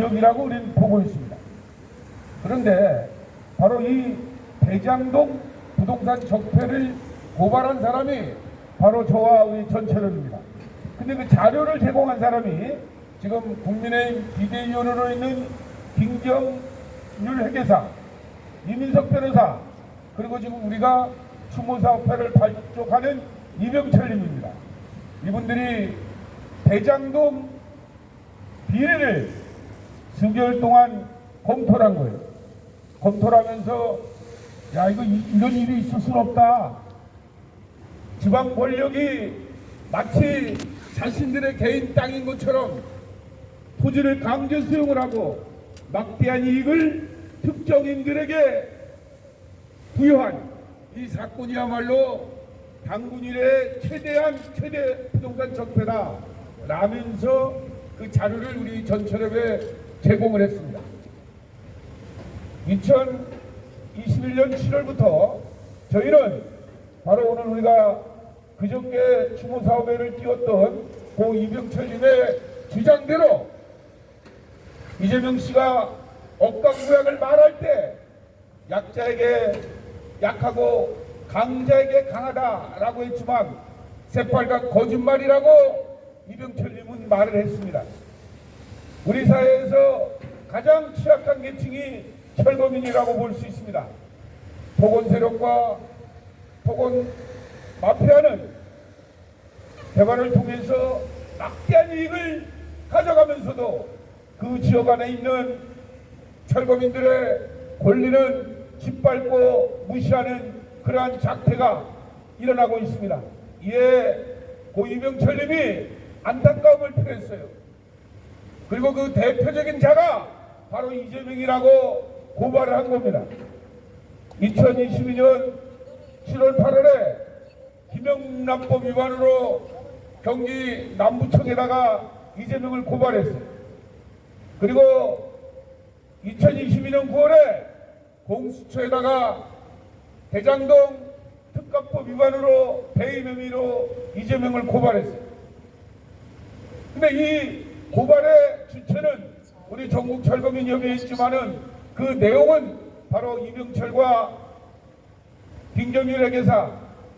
지역이라고 우리는 보고 있습니다. 그런데 바로 이 대장동 부동산 적폐를 고발한 사람이 바로 저와 우리 전철원입니다. 근데 그 자료를 제공한 사람이 지금 국민의힘 비대위원으로 있는 김경률 회계사, 이민석 변호사, 그리고 지금 우리가 추모사업회를 발족하는 이병철님입니다. 이분들이 대장동 비리를 수개월 동안 검토를 한 거예요. 검토를 하면서 야 이런 일이 있을 수는 없다. 지방 권력이 마치 자신들의 개인 땅인 것처럼 토지를 강제 수용을 하고 막대한 이익을 특정인들에게 부여한 이 사건이야말로 당군 이래 최대 부동산 적폐다 라면서 그 자료를 우리 전철협에 제공을 했습니다. 2021년 7월부터 저희는 바로 오늘 우리가 그저께 추모사업회를 띄웠던 고 이병철님의 주장대로 이재명 씨가 억강부약을 말할 때 약자에게 약하고 강자에게 강하다라고 했지만 새빨간 거짓말이라고 이병철님은 말을 했습니다. 우리 사회에서 가장 취약한 계층이 철거민이라고 볼 수 있습니다. 토건 세력과 토건 마피아는 개발을 통해서 막대한 이익을 가져가면서도 그 지역 안에 있는 철거민들의 권리는 짓밟고 무시하는 그러한 작태가 일어나고 있습니다. 이에 고 이병철님이 안타까움을 표했어요. 그리고 그 대표적인 자가 바로 이재명이라고 고발을 한 겁니다. 2022년 7월 8월에 김영란법 위반으로 경기 남부청에다가 이재명을 고발했어요. 그리고 2022년 9월에 공수처에다가 대장동 특가법 위반으로 배임 혐의로 이재명을 고발했어요. 근데 이 고발의 주체는 우리 전국철거민협의회였지만은 그 내용은 바로 이병철과 김경률 회계사,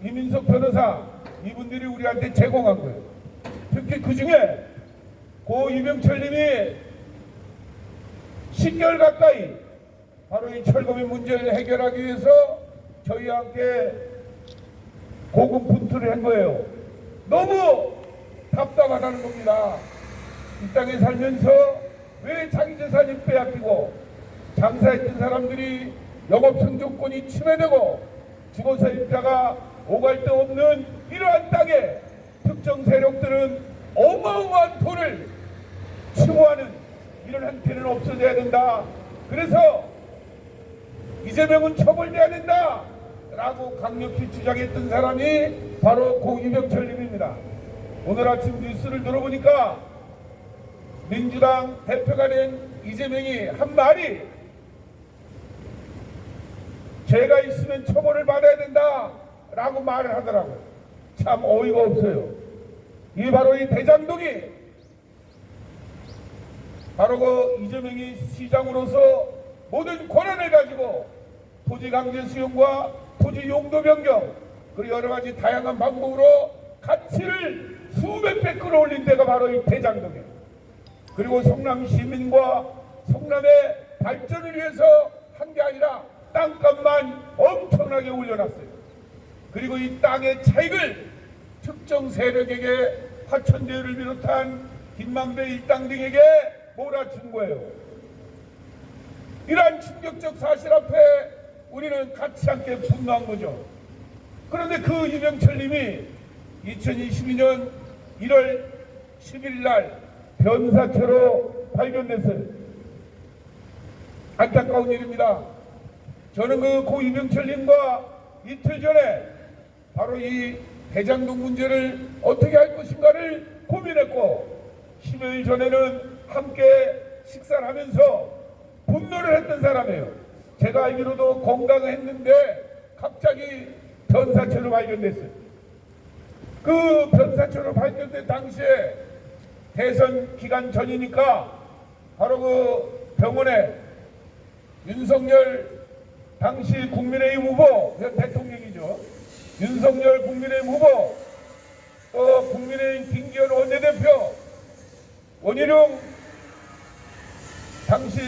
이민석 변호사 이분들이 우리한테 제공한 거예요. 특히 그 중에 고 이병철님이 10개월 가까이 바로 이 철거민 문제를 해결하기 위해서 저희와 함께 고군분투를 한 거예요. 너무 답답하다는 겁니다. 이 땅에 살면서 왜 자기 재산이 빼앗기고 장사했던 사람들이 영업생존권이 침해되고 죽어서 입자가 오갈 데 없는 이러한 땅에 특정 세력들은 어마어마한 돈을 추모하는 이런 행태는 없어져야 된다. 그래서 이재명은 처벌돼야 된다 라고 강력히 주장했던 사람이 바로 고 이병철님입니다. 오늘 아침 뉴스를 들어보니까 민주당 대표가 된 이재명이 한 말이 죄가 있으면 처벌을 받아야 된다 라고 말을 하더라고요. 참 어이가 없어요. 이 바로 이 대장동이 바로 그 이재명이 시장으로서 모든 권한을 가지고 토지 강제 수용과 토지 용도 변경 그리고 여러 가지 다양한 방법으로 가치를 수백 배 끌어올린 데가 바로 이 대장동이에요. 그리고 성남 시민과 성남의 발전을 위해서 한 게 아니라 땅값만 엄청나게 올려놨어요. 그리고 이 땅의 차익을 특정 세력에게 화천대유를 비롯한 김만배 일당 등에게 몰아준 거예요. 이러한 충격적 사실 앞에 우리는 같이 함께 분노한 거죠. 그런데 그 이병철님이 2022년 1월 10일 날 변사체로 발견됐어요. 안타까운 일입니다. 저는 그 고 이병철님과 이틀 전에 바로 이 대장동 문제를 어떻게 할 것인가를 고민했고 10여일 전에는 함께 식사를 하면서 분노를 했던 사람이에요. 제가 알기로도 건강했는데 갑자기 변사체로 발견됐어요. 그 변사체로 발견된 당시에 대선 기간 전이니까 바로 그 병원에 윤석열 당시 국민의힘 후보, 대통령이죠. 윤석열 국민의힘 후보, 또 국민의힘 김기현 원내대표, 원희룡 당시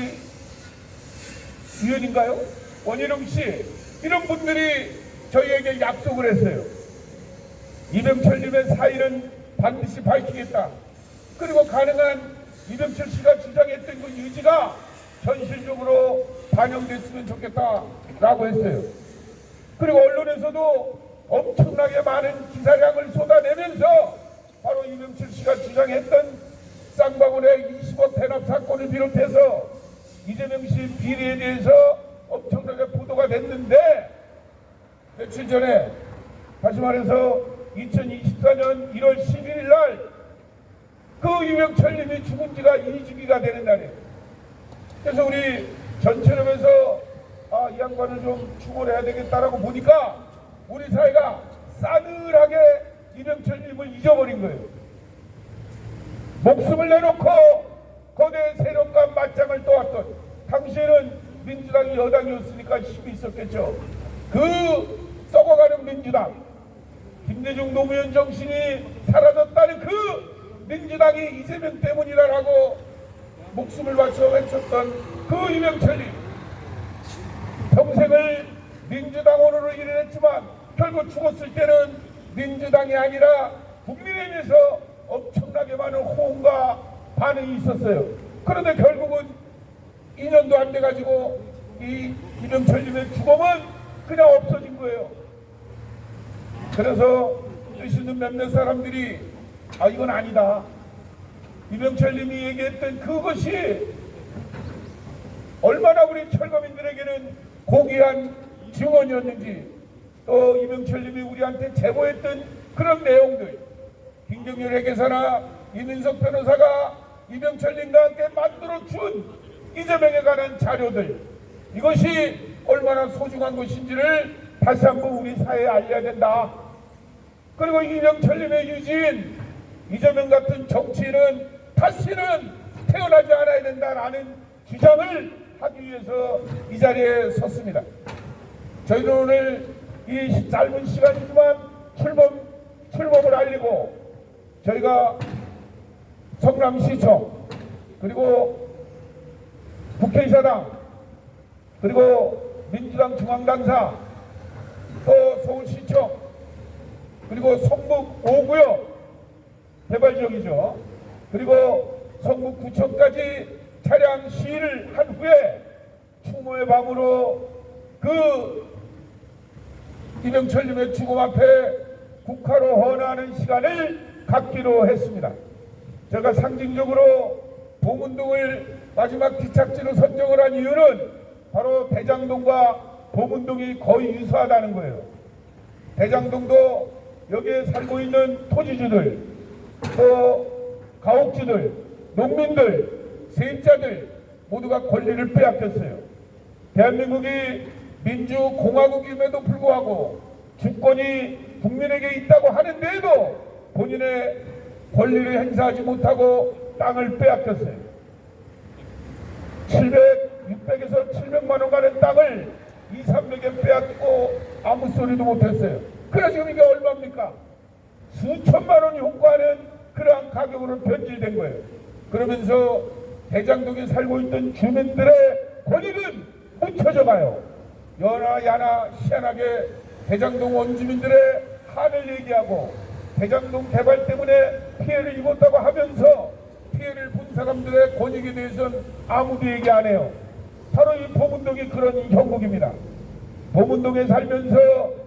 위원인가요? 원희룡 씨, 이런 분들이 저희에게 약속을 했어요. 이병철님의 사의는 반드시 밝히겠다. 그리고 가능한 이병철 씨가 주장했던 그 의지가 현실적으로 반영됐으면 좋겠다라고 했어요. 그리고 언론에서도 엄청나게 많은 기사량을 쏟아내면서 바로 이병철 씨가 주장했던 쌍방울의 20억 대납 사건을 비롯해서 이재명 씨 비리에 대해서 엄청나게 보도가 됐는데, 며칠 전에 다시 말해서 2024년 1월 11일 날 그 이병철님이 죽은 지가 2주기가 되는 날이에요. 그래서 우리 전체협에서 이 양반을 좀 추모해야 되겠다라고 보니까 우리 사회가 싸늘하게 이병철님을 잊어버린 거예요. 목숨을 내놓고 거대 세력과 맞짱을 떠왔던, 당시에는 민주당이 여당이었으니까 힘이 있었겠죠. 그 썩어가는 민주당, 김대중 노무현 정신이 사라졌다는 그 민주당이 이재명 때문이라고 목숨을 바쳐 외쳤던 그 이병철이 평생을 민주당원으로 일을 했지만 결국 죽었을 때는 민주당이 아니라 국민의힘에서 엄청나게 많은 호응과 반응이 있었어요. 그런데 결국은 2년도 안 돼가지고 이 이병철님의 죽음은 그냥 없어진 거예요. 그래서 뜻 있는 몇몇 사람들이 이건 아니다, 이병철님이 얘기했던 그것이 얼마나 우리 철거민들에게는 고귀한 증언이었는지, 또 이병철님이 우리한테 제보했던 그런 내용들, 김경률 회계사나 이민석 변호사가 이병철님과 함께 만들어준 이재명에 관한 자료들, 이것이 얼마나 소중한 것인지를 다시 한번 우리 사회에 알려야 된다. 그리고 이병철님의 유지인 이재명 같은 정치인은 다시는 태어나지 않아야 된다라는 주장을 하기 위해서 이 자리에 섰습니다. 저희는 오늘 이 짧은 시간이지만 출범을 알리고 저희가 성남시청, 그리고 국회의사당, 그리고 민주당 중앙당사, 또 서울시청, 그리고 성북 5구역 개발지역이죠. 그리고 성북구청까지 차량 시위를 한 후에 추모의 밤으로 그 이병철님의 죽음 앞에 국화로 헌화하는 시간을 갖기로 했습니다. 제가 상징적으로 봉은동을 마지막 기착지로 선정을 한 이유는 바로 대장동과 봉은동이 거의 유사하다는 거예요. 대장동도 여기에 살고 있는 토지주들, 또 가옥주들, 농민들, 세입자들 모두가 권리를 빼앗겼어요. 대한민국이 민주공화국임에도 불구하고 주권이 국민에게 있다고 하는데도 본인의 권리를 행사하지 못하고 땅을 빼앗겼어요. 600에서 700만 원 가는 땅을 2, 300에 빼앗고 아무 소리도 못했어요. 그래서 지금 이게 얼마입니까? 수천만 원이 효과하는 그러한 가격으로 변질된 거예요. 그러면서 대장동에 살고 있던 주민들의 권익은 묻혀져 가요. 여나 야나 희한하게 대장동 원주민들의 한을 얘기하고 대장동 개발 때문에 피해를 입었다고 하면서 피해를 본 사람들의 권익에 대해서는 아무도 얘기 안 해요. 바로 이 봉은동이 그런 형국입니다. 봉은동에 살면서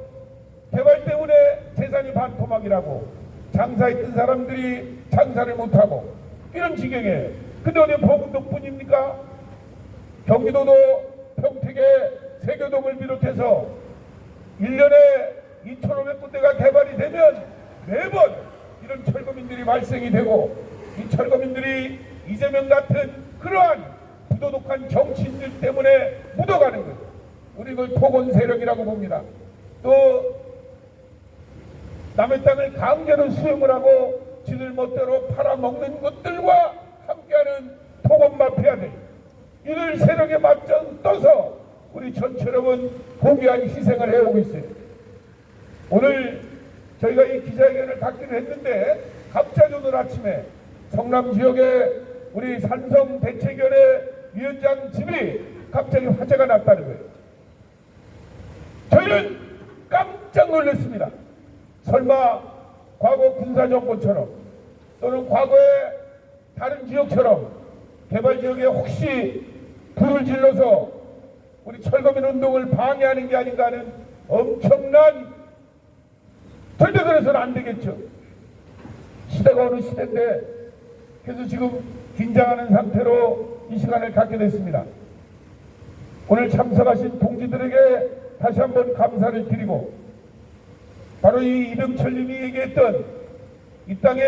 개발 때문에 재산이 반토막이라고, 장사했던 사람들이 장사를 못하고 이런 지경이에요. 근데 어디 봉은동뿐입니까? 경기도도 평택의 세교동을 비롯해서 1년에 2,500군데가 개발이 되면 매번 이런 철거민들이 발생이 되고, 이 철거민들이 이재명 같은 그러한 부도덕한 정치인들 때문에 묻어가는 거예요. 우리 이걸 토건 세력이라고 봅니다. 또 남의 땅을 강제로 수용을 하고 지들 멋대로 팔아먹는 것들과 함께하는 토건 마피아들 이들 세력에 맞짱 떠서 우리 전처럼은 고귀한 희생을 해오고 있어요. 오늘 저희가 이 기자회견을 갖기로 했는데 갑자기 오늘 아침에 성남 지역에 우리 산성 대책위원회 위원장 집이 갑자기 화재가 났다는 거예요. 저희는 깜짝 놀랐습니다. 설마 과거 군사정권처럼 또는 과거의 다른 지역처럼 개발지역에 혹시 불을 질러서 우리 철거민 운동을 방해하는 게 아닌가 하는 엄청난, 절대 그래서는 안 되겠죠. 시대가 어느 시대인데 그래서 지금 긴장하는 상태로 이 시간을 갖게 됐습니다. 오늘 참석하신 동지들에게 다시 한번 감사를 드리고, 바로 이 이병철 님이 얘기했던 이 땅에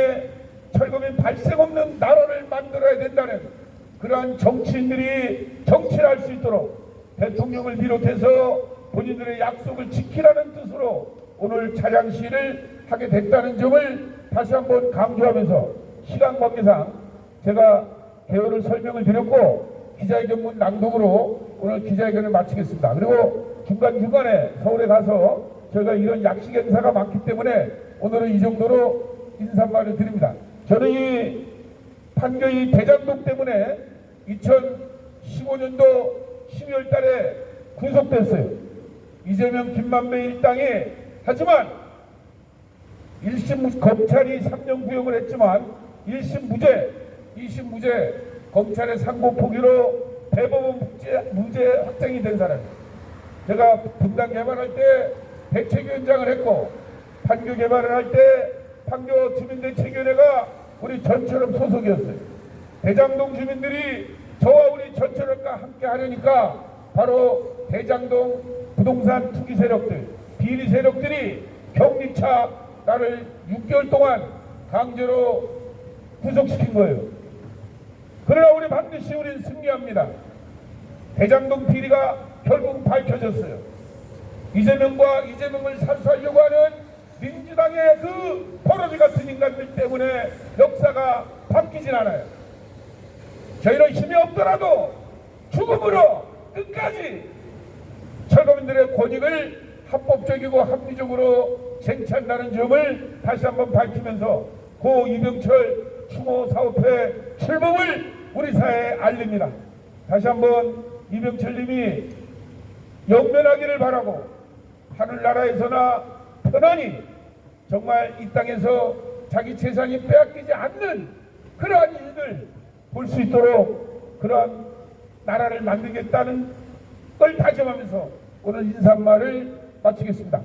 철거민 발생 없는 나라를 만들어야 된다는 그러한 정치인들이 정치를 할 수 있도록 대통령을 비롯해서 본인들의 약속을 지키라는 뜻으로 오늘 차량 시위를 하게 됐다는 점을 다시 한번 강조하면서 시간 관계상 제가 개요를 설명을 드렸고 기자회견문 낭독으로 오늘 기자회견을 마치겠습니다. 그리고 중간중간에 서울에 가서 저희가 이런 약식 행사가 많기 때문에 오늘은 이 정도로 인사말을 드립니다. 저는 이 판교의 대장동 때문에 2015년도 12월 달에 구속됐어요. 이재명 김만배 일당이. 하지만 1심 검찰이 3년 구형을 했지만 1심 무죄, 2심 무죄, 검찰의 상고 포기로 대법원 무죄 확정이 된 사람이에요. 제가 분당 개발할 때 대책위원장을 했고 판교 개발을 할 때 판교 주민대책위원회가 우리 전철업 소속이었어요. 대장동 주민들이 저와 우리 전철업과 함께 하려니까 바로 대장동 부동산 투기 세력들, 비리 세력들이 격리차 나를 6개월 동안 강제로 구속시킨 거예요. 그러나 우리 반드시 우리는 승리합니다. 대장동 비리가 결국 밝혀졌어요. 이재명을 사수하려고 하는 민주당의 그 버러지 같은 인간들 때문에 역사가 바뀌진 않아요. 저희는 힘이 없더라도 죽음으로 끝까지 철거민들의 권익을 합법적이고 합리적으로 쟁취한다는 점을 다시 한번 밝히면서 고 이병철 추모 사업회 출범을 우리 사회에 알립니다. 다시 한번 이병철님이 영면하기를 바라고 하늘나라에서나 편안히 정말 이 땅에서 자기 재산이 빼앗기지 않는 그러한 일들 볼 수 있도록 그러한 나라를 만들겠다는 걸 다짐하면서 오늘 인사말을 마치겠습니다.